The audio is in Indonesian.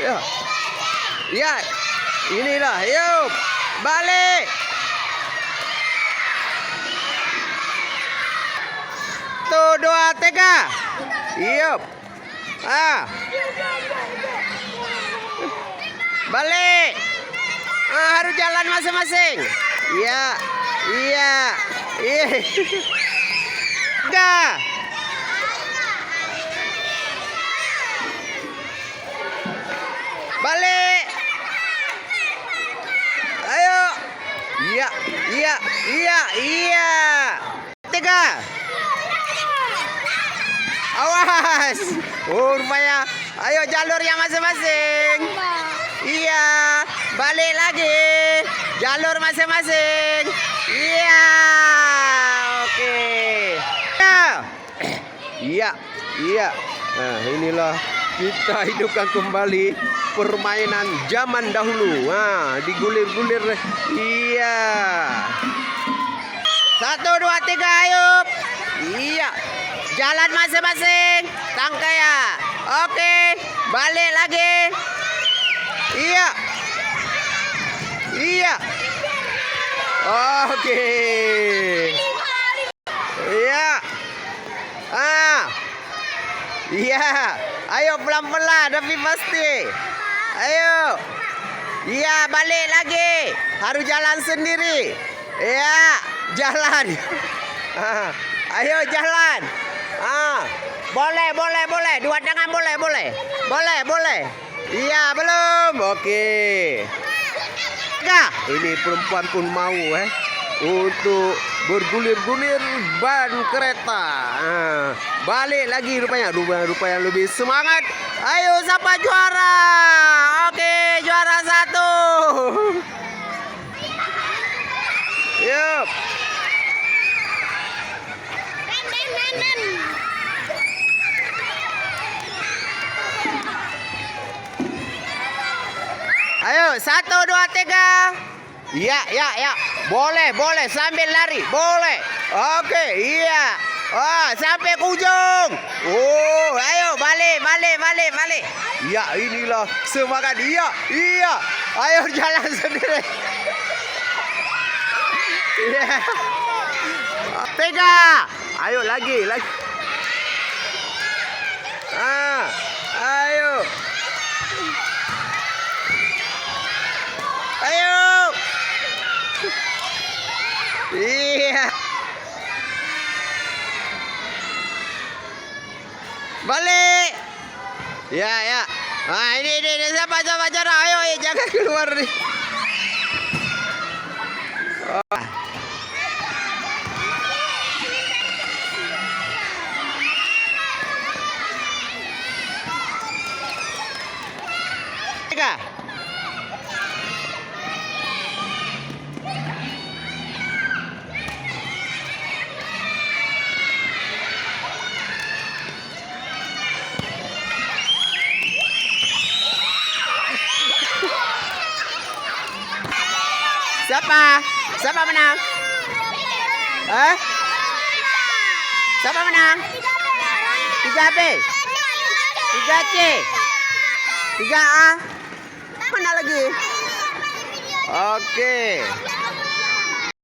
Ya. Ya. Inilah. Yuk. Balik. Satu, dua, tiga. Yuk. Balik. Harus jalan masing-masing. Iya. Iya. Iya. Tiga. Balik. Ayo. Iya. Iya. Iya. Iya. Tiga. Awas. Rupanya. Ayo jalurnya masing-masing. Iya. Balik lagi. Jalur masing-masing. Iya. Oke. Iya. Iya. Nah, inilah kita hidupkan kembali permainan zaman dahulu. Nah, digulir-gulir. Iya. 1, 2, 3, ayo. Iya. Jalan masing-masing. Tangkai ya. Oke. Balik lagi. Iya. Iya. Oke. Iya. Iya. Ayo pelan-pelan tapi pasti. Ayo. Iya, balik lagi. Harus jalan sendiri. Iya, jalan. Ayo jalan. Boleh. Dua tangan boleh. Boleh. Iya, belum. Oke. Ini perempuan pun mau untuk bergulir-gulir ban kereta. Balik lagi rupanya yang lebih semangat. Ayo siapa juara? Oke, juara 1. Yuk. Ayo 1, 2, 3. Ya. Boleh sambil lari. Boleh. Oke, iya. Sampai ke ujung. Ayo balik. Ya, inilah semangat. Iya. Ayo jalan sendiri. Iya. 3. Ayo lagi. Ayo. Iya. Balik. Ya. Ini siapa cara. Ayo jangan keluar nih. Tiga. Siapa menang? Siapa menang? 3B, 3C, 3A. Mana lagi? Oke.